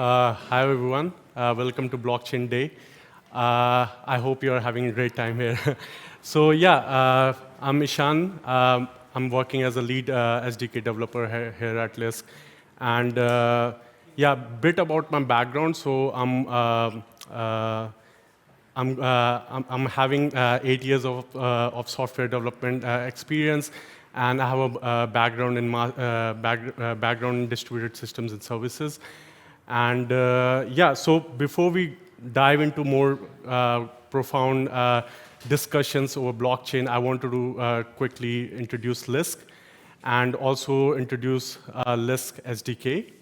Hi, everyone. Welcome to Blockchain Day. I hope you're having a great time here. I'm Ishan. I'm working as a lead SDK developer here at Lisk. And bit about my background. I'm having 8 years of software development experience, and I have a background in distributed systems and services. And so before we dive into more profound discussions over blockchain, I want to quickly introduce Lisk and also introduce Lisk SDK.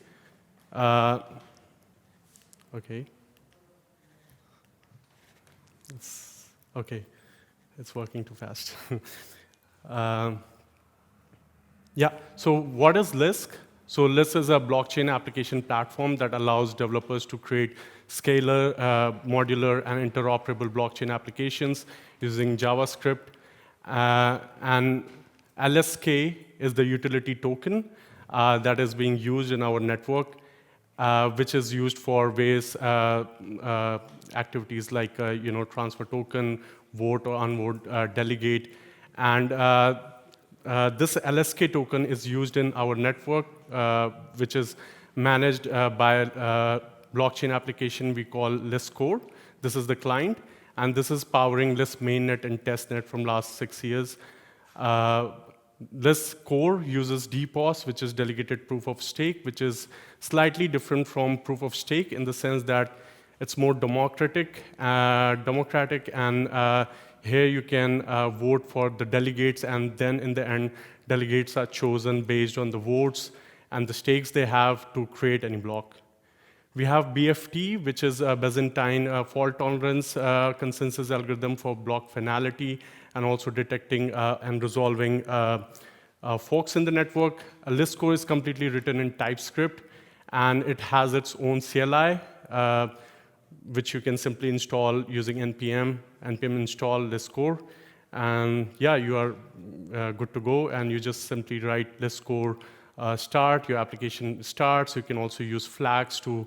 Okay. Okay, it's working too fast. So what is Lisk? So Lisk is a blockchain application platform that allows developers to create scalar, modular, and interoperable blockchain applications using JavaScript. And LSK is the utility token that is being used in our network, which is used for various activities like transfer token, vote or unvote, delegate. And this LSK token is used in our network, which is managed by a blockchain application we call Lisk Core. This is the client, and this is powering Lisk mainnet and testnet from last 6 years. This core uses DPoS, which is delegated proof of stake, which is slightly different from proof of stake in the sense that it's more democratic, and here you can vote for the delegates, and then in the end, delegates are chosen based on the votes and the stakes they have to create any block. We have BFT, which is a Byzantine fault tolerance consensus algorithm for block finality, and also detecting and resolving forks in the network. Lisk Core is completely written in TypeScript, and it has its own CLI, which you can simply install using npm install Lisk Core. And you are good to go, and you just simply write Lisk Core start, your application starts. You can also use flags to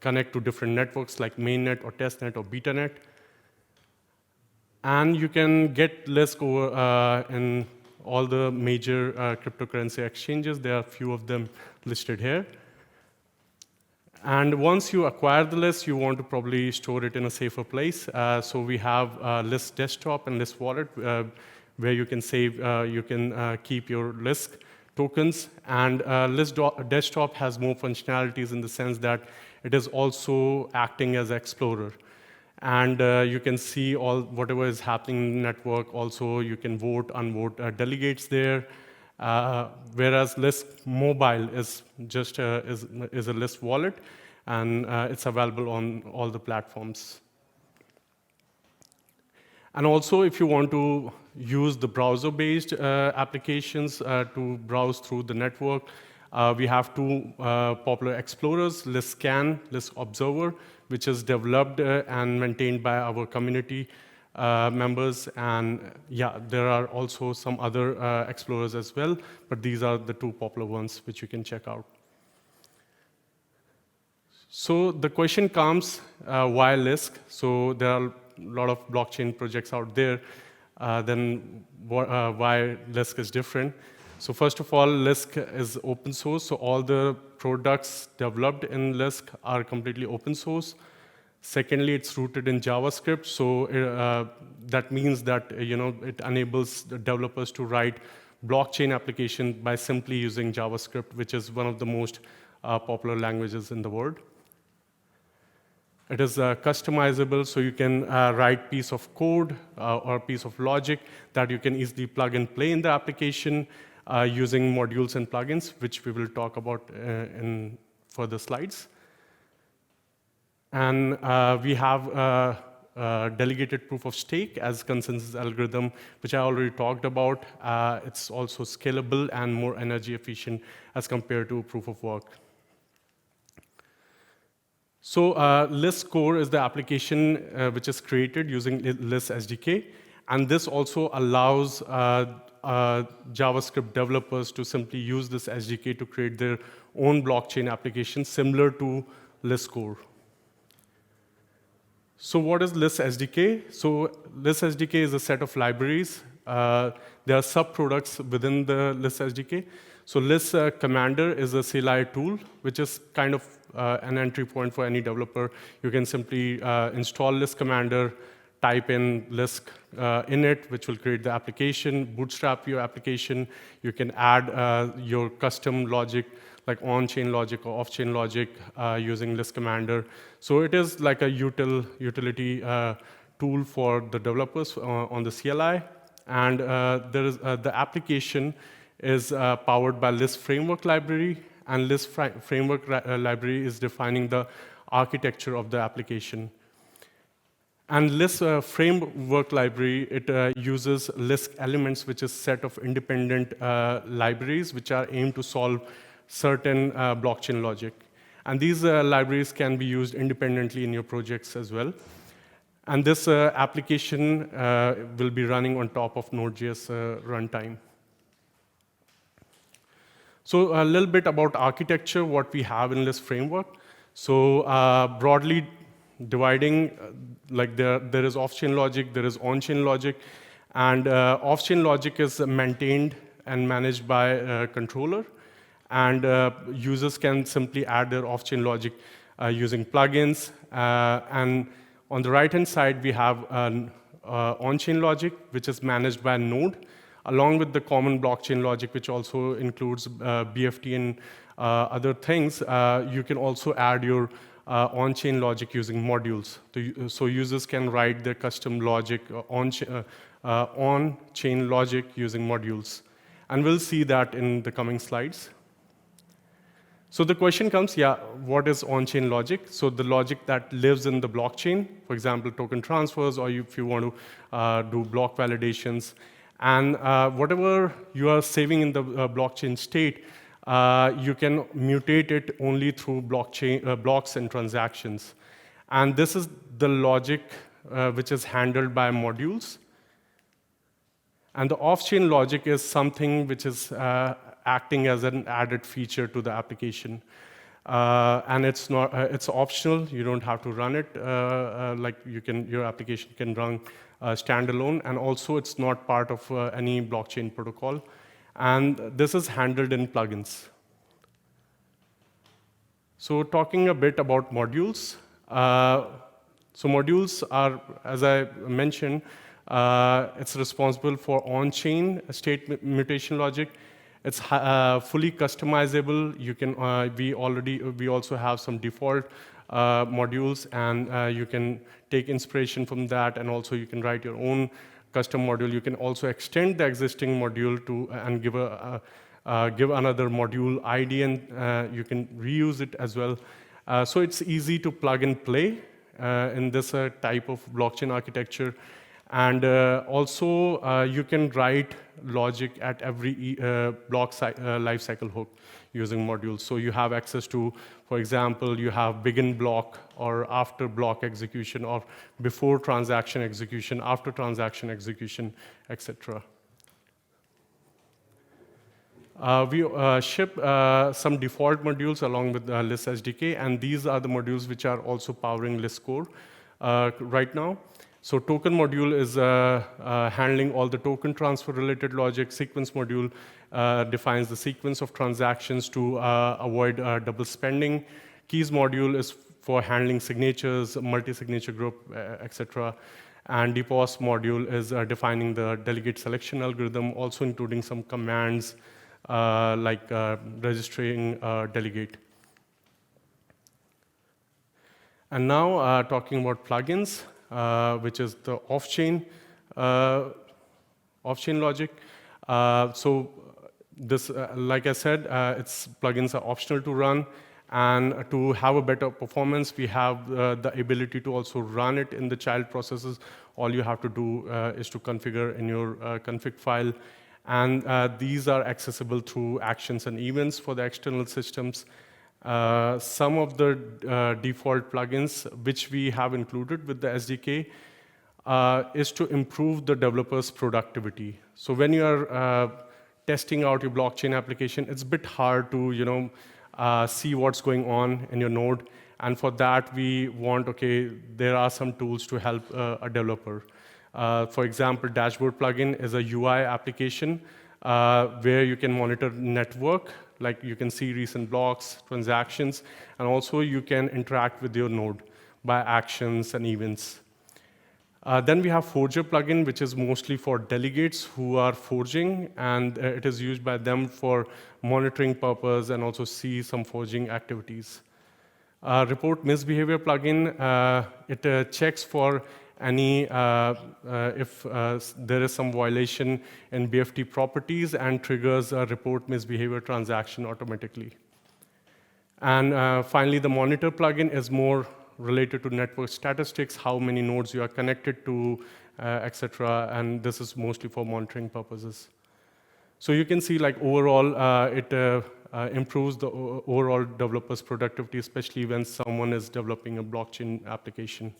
connect to different networks like mainnet or testnet or betanet. And you can get Lisk over in all the major cryptocurrency exchanges. There are a few of them listed here. And once you acquire the Lisk, you want to probably store it in a safer place. So we have Lisk Desktop and Lisk Wallet, where you can save, you can keep your Lisk tokens. And Lisk Desktop has more functionalities in the sense that it is also acting as an explorer. And you can see whatever is happening in the network. Also, you can vote, unvote delegates there. Whereas Lisk Mobile is just is a Lisk wallet, and it's available on all the platforms. And also, if you want to use the browser-based applications to browse through the network, we have two popular explorers, Lisk Scan, Lisk Observer, which is developed and maintained by our community members. And there are also some other explorers as well, but these are the two popular ones which you can check out. So the question comes, why Lisk? So there are a lot of blockchain projects out there. Then why Lisk is different? So first of all, Lisk is open source, so all the products developed in Lisk are completely open source. Secondly, it's rooted in JavaScript, so that means that it enables the developers to write blockchain application by simply using JavaScript, which is one of the most popular languages in the world. It is customizable, so you can write piece of code or piece of logic that you can easily plug and play in the application using modules and plugins, which we will talk about in further slides. And we have delegated proof of stake as consensus algorithm, which I already talked about. It's also scalable and more energy efficient as compared to proof of work. So Lisk Core is the application which is created using Lisk SDK. And this also allows JavaScript developers to simply use this SDK to create their own blockchain application similar to Lisk Core. So what is Lisk SDK? So Lisk SDK is a set of libraries. There are sub-products within the Lisk SDK. So Lisk Commander is a CLI tool, which is kind of an entry point for any developer. You can simply install Lisk Commander, type in Lisk in it, which will create the application, bootstrap your application. You can add your custom logic, like on-chain logic or off-chain logic using Lisk Commander. So it is like a utility tool for the developers on the CLI. And there is, the application is powered by Lisk Framework Library, and Lisk Framework Library is defining the architecture of the application. And Lisk Framework Library, it uses Lisk elements, which is a set of independent libraries which are aimed to solve certain blockchain logic. And these libraries can be used independently in your projects as well. And this application will be running on top of Node.js runtime. So a little bit about architecture, what we have in Lisk Framework. So broadly dividing, like there is off-chain logic, there is on-chain logic, and off-chain logic is maintained and managed by a controller, and users can simply add their off-chain logic using plugins. And on the right-hand side, we have on-chain logic, which is managed by a node, along with the common blockchain logic, which also includes BFT and other things. You can also add your on-chain logic using modules. So users can write their custom logic on-chain logic using modules. And we'll see that in the coming slides. So the question comes, what is on-chain logic? So the logic that lives in the blockchain, for example, token transfers, or if you want to do block validations. And whatever you are saving in the blockchain state, you can mutate it only through blockchain blocks and transactions. And this is the logic which is handled by modules. And the off-chain logic is something which is acting as an added feature to the application. And it's not, it's optional. You don't have to run it. Like your application can run standalone. And also, it's not part of any blockchain protocol. And this is handled in plugins. So talking a bit about modules. So modules are, as I mentioned, it's responsible for on-chain state mutation logic. It's fully customizable. You can we also have some default modules, and you can take inspiration from that, and also you can write your own custom module. You can also extend the existing module to and give another module ID, and you can reuse it as well. So it's easy to plug and play in this type of blockchain architecture. And also, you can write logic at every block lifecycle hook using modules. So you have access to, for example, you have begin block or after block execution, or before transaction execution, after transaction execution, etc. We ship some default modules along with Lisk SDK, and these are the modules which are also powering Lisk Core right now. So token module is handling all the token transfer related logic. Sequence module defines the sequence of transactions to avoid double spending. Keys module is for handling signatures, multi-signature group, etc. And DPoS module is defining the delegate selection algorithm, also including some commands like registering delegate. And now talking about plugins. Which is the off-chain logic. So this, like I said, its plugins are optional to run, and to have a better performance, we have the ability to also run it in the child processes. All you have to do is to configure in your config file, and these are accessible through actions and events for the external systems. Some of the default plugins which we have included with the SDK is to improve the developer's productivity. So when you are testing out your blockchain application, it's a bit hard to see what's going on in your node. And for that, we want, okay, there are some tools to help a developer. For example, Dashboard plugin is a UI application where you can monitor network, like you can see recent blocks, transactions, and also you can interact with your node by actions and events. Then we have Forger plugin, which is mostly for delegates who are forging, and it is used by them for monitoring purpose and also see some forging activities. Report misbehavior plugin, it checks for any if there is some violation in BFT properties and triggers a report misbehavior transaction automatically. And finally, the monitor plugin is more related to network statistics, how many nodes you are connected to, etc. And this is mostly for monitoring purposes. So you can see, like overall, it improves the overall developer's productivity, especially when someone is developing a blockchain application.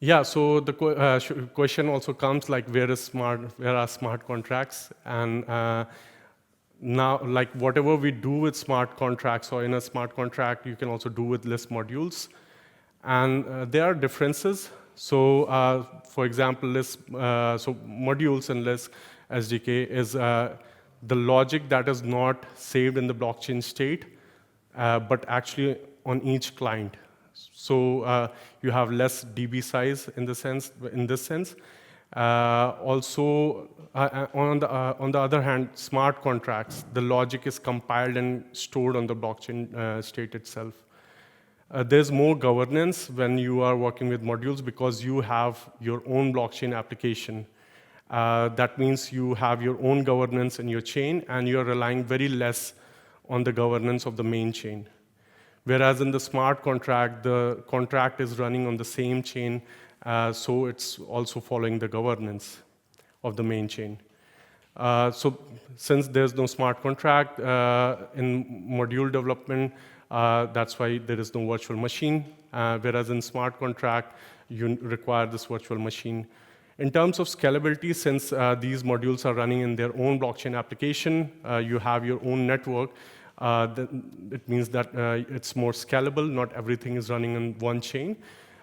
Yeah, so the question also comes like, where are smart contracts? And now, like whatever we do with smart contracts or in a smart contract, you can also do with Lisk modules. And there are differences. So for example, so modules in Lisk SDK is the logic that is not saved in the blockchain state, but actually on each client. So you have less DB size in this sense. Also, on the other hand, smart contracts, the logic is compiled and stored on the blockchain state itself. There's more governance when you are working with modules because you have your own blockchain application. That means you have your own governance in your chain, and you're relying very less on the governance of the main chain. Whereas in the smart contract, the contract is running on the same chain, so it's also following the governance of the main chain. So since there's no smart contract in module development, that's why there is no virtual machine, whereas in smart contract, you require this virtual machine. In terms of scalability, since these modules are running in their own blockchain application, you have your own network, it means that it's more scalable. Not everything is running on one chain,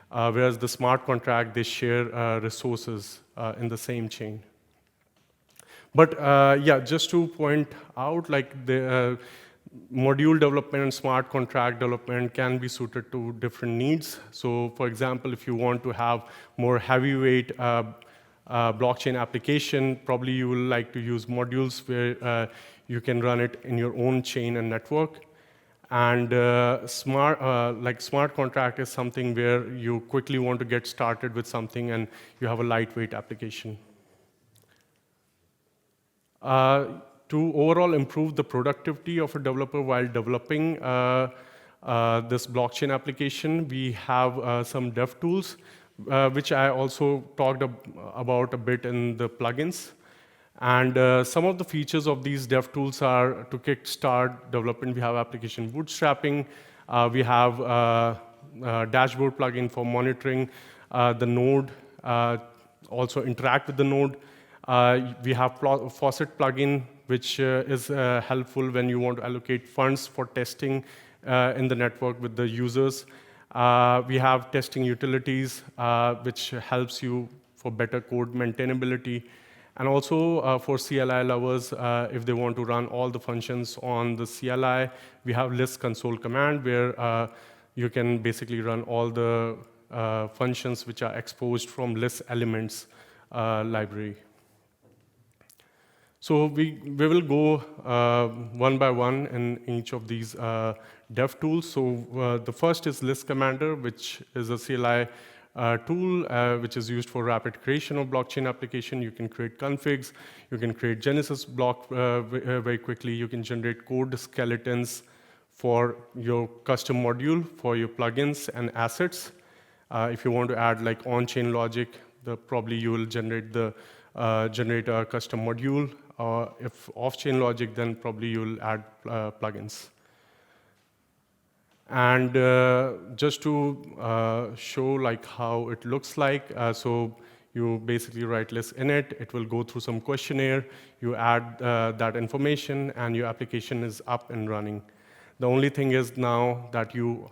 whereas the smart contract, they share resources in the same chain. But yeah, just to point out, like the module development and smart contract development can be suited to different needs. So for example, if you want to have more heavyweight blockchain application, probably you will like to use modules where you can run it in your own chain and network. And smart contract is something where you quickly want to get started with something and you have a lightweight application. To overall improve the productivity of a developer while developing this blockchain application, we have some dev tools, which I also talked about a bit in the plugins. And some of the features of these dev tools are to kickstart development. We have application bootstrapping. We have dashboard plugin for monitoring the node, also interact with the node. We have faucet plugin, which is helpful when you want to allocate funds for testing in the network with the users. We have testing utilities, which helps you for better code maintainability. And also for CLI lovers, if they want to run all the functions on the CLI, we have Lisk console command, where you can basically run all the functions which are exposed from Lisk elements library. So we will go one by one in each of these dev tools. So the first is Lisk Commander, which is a CLI tool which is used for rapid creation of blockchain application. You can create configs, you can create Genesis block very quickly, you can generate code skeletons for your custom module, for your plugins and assets. If you want to add like on-chain logic, probably you will generate a custom module. If off-chain logic, then probably you'll add plugins. And just to show like how it looks like, so you basically write Lisk init, it will go through some questionnaire, you add that information, and your application is up and running. The only thing is now that you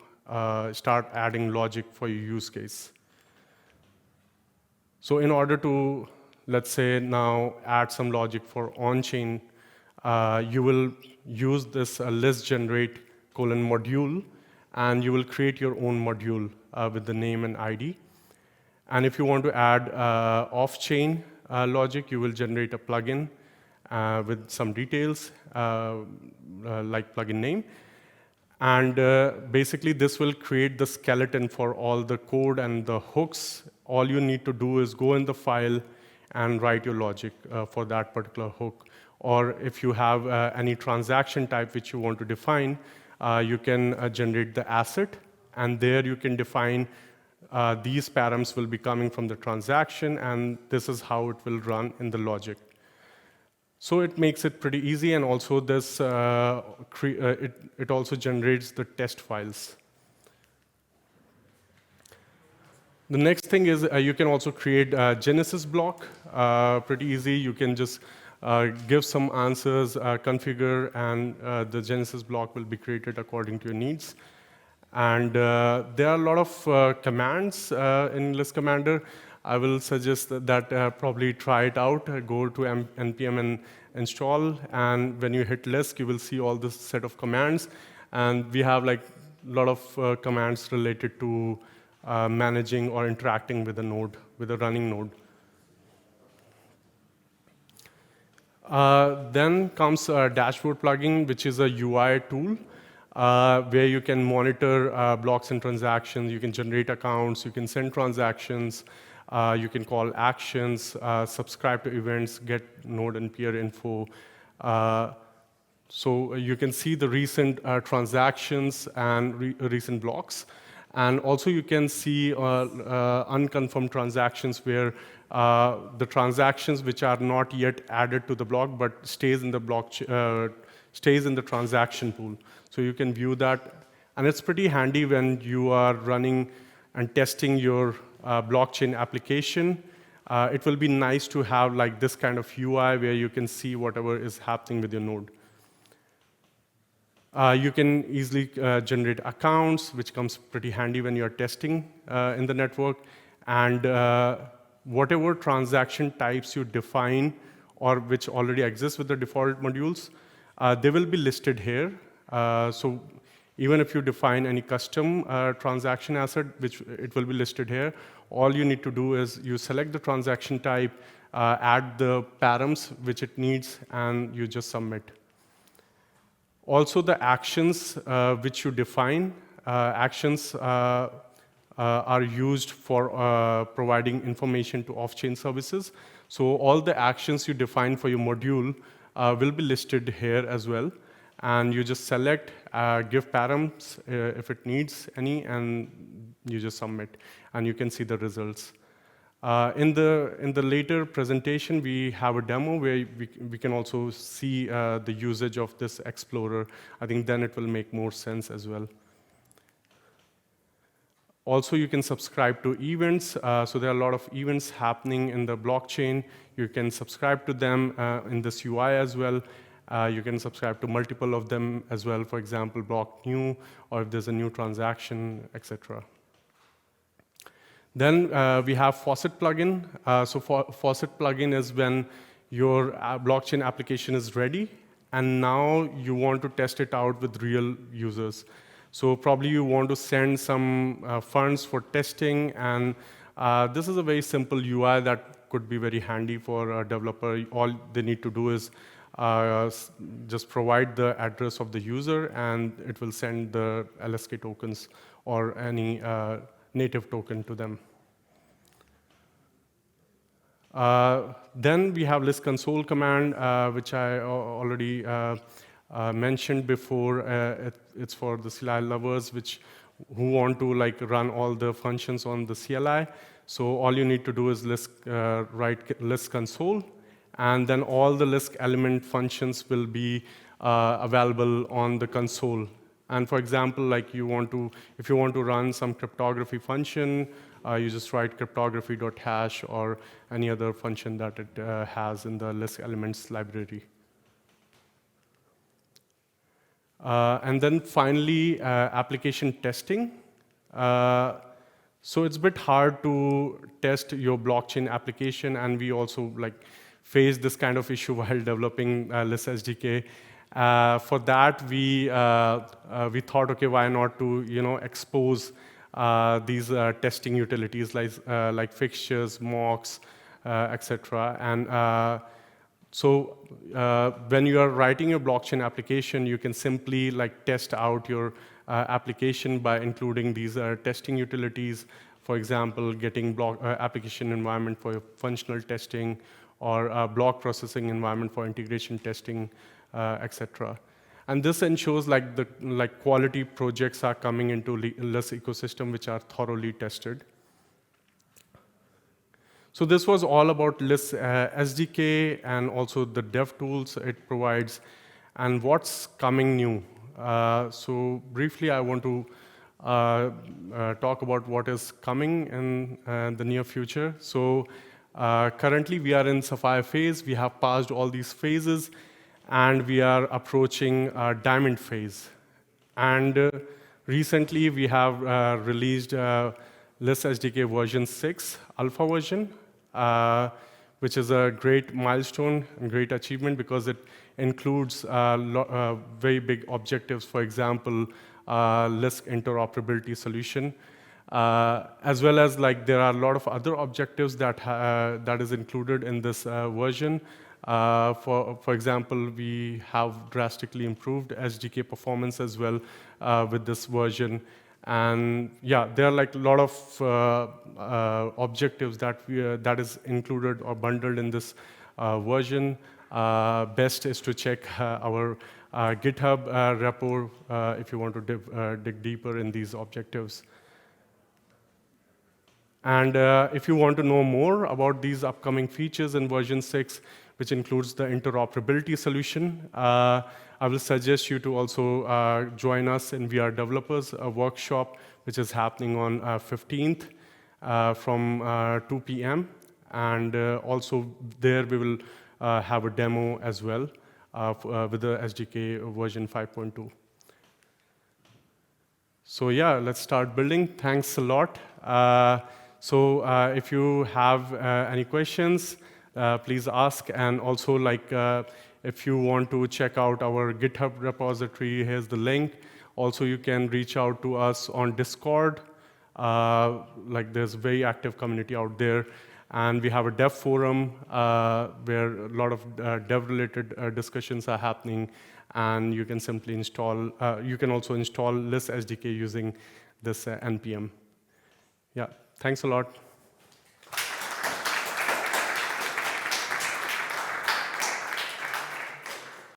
start adding logic for your use case. So in order to, let's say now add some logic for on-chain, you will use this list generate :module, and you will create your own module with the name and ID. And if you want to add off-chain logic, you will generate a plugin with some details, like plugin name. And basically, this will create the skeleton for all the code and the hooks. All you need to do is go in the file and write your logic for that particular hook. Or if you have any transaction type which you want to define, you can generate the asset, and there you can define these params will be coming from the transaction, and this is how it will run in the logic. So it makes it pretty easy, and also this it also generates the test files. The next thing is you can also create a Genesis block. Pretty easy. You can just give some answers, configure, and the Genesis block will be created according to your needs. And there are a lot of commands in Lisk Commander. I will suggest that probably try it out. Go to npm and install, and when you hit Lisk, you will see all this set of commands. And we have like a lot of commands related to managing or interacting with a node, with a running node. Then comes a dashboard plugin, which is a UI tool where you can monitor blocks and transactions. You can generate accounts. You can send transactions. You can call actions, subscribe to events, get node and peer info. So you can see the recent transactions and recent blocks. And also you can see unconfirmed transactions where the transactions which are not yet added to the block but stays in the block, stays in the transaction pool. So you can view that. And it's pretty handy when you are running and testing your blockchain application. It will be nice to have like this kind of UI where you can see whatever is happening with your node. You can easily generate accounts, which comes pretty handy when you're testing in the network. And whatever transaction types you define or which already exist with the default modules, they will be listed here. So even if you define any custom transaction asset, which it will be listed here, all you need to do is you select the transaction type, add the params which it needs, and you just submit. Also, the actions which you define, actions are used for providing information to off-chain services. So all the actions you define for your module will be listed here as well. And you just select, give params if it needs any, and you just submit. And you can see the results. In the later presentation, we have a demo where we can also see the usage of this Explorer. I think then it will make more sense as well. Also, you can subscribe to events. So there are a lot of events happening in the blockchain. You can subscribe to them in this UI as well. You can subscribe to multiple of them as well, for example, block new, or if there's a new transaction, etc. Then we have Faucet plugin. So Faucet plugin is when your blockchain application is ready, and now you want to test it out with real users. So probably you want to send some funds for testing, and this is a very simple UI that could be very handy for a developer. All they need to do is just provide the address of the user, and it will send the LSK tokens or any native token to them. Then we have Lisk console command, which I already mentioned before. It's for the CLI lovers who want to like run all the functions on the CLI. So all you need to do is write Lisk console, and then all the Lisk element functions will be available on the console. And for example, like if you want to run some cryptography function, you just write cryptography.hash or any other function that it has in the Lisk elements library. And then finally, application testing. So it's a bit hard to test your blockchain application, and we also face this kind of issue while developing Lisk SDK. For that, we thought, okay, why not to expose these testing utilities like fixtures, mocks, etc. And so when you are writing your blockchain application, you can simply test out your application by including these testing utilities. For example, getting application environment for your functional testing, or block processing environment for integration testing, etc. And this ensures the quality projects are coming into Lisk ecosystem which are thoroughly tested. So this was all about Lisk SDK and also the dev tools it provides and what's coming new. So briefly, I want to talk about what is coming in the near future. So currently, we are in Sapphire phase. We have passed all these phases, and we are approaching Diamond phase. And recently, we have released Lisk SDK version 6, alpha version, which is a great milestone and great achievement because it includes very big objectives. For example, Lisk interoperability solution, as well as there are a lot of other objectives that is included in this version. For example, we have drastically improved SDK performance as well with this version. And yeah, there are a lot of objectives that is included or bundled in this version. Best is to check our GitHub repo if you want to dig deeper in these objectives. And if you want to know more about these upcoming features in version 6, which includes the interoperability solution, I will suggest you to also join us in VR Developers, a workshop which is happening on 15th from 2 p.m. And also there we will have a demo as well with the SDK version 5.2. So yeah, let's start building. Thanks a lot. So if you have any questions, please ask. And also, if you want to check out our GitHub repository, here's the link. Also, you can reach out to us on Discord. There's a very active community out there. And we have a dev forum where a lot of dev-related discussions are happening. And you can simply install, you can also install Lisk SDK using this NPM. Yeah, thanks a lot.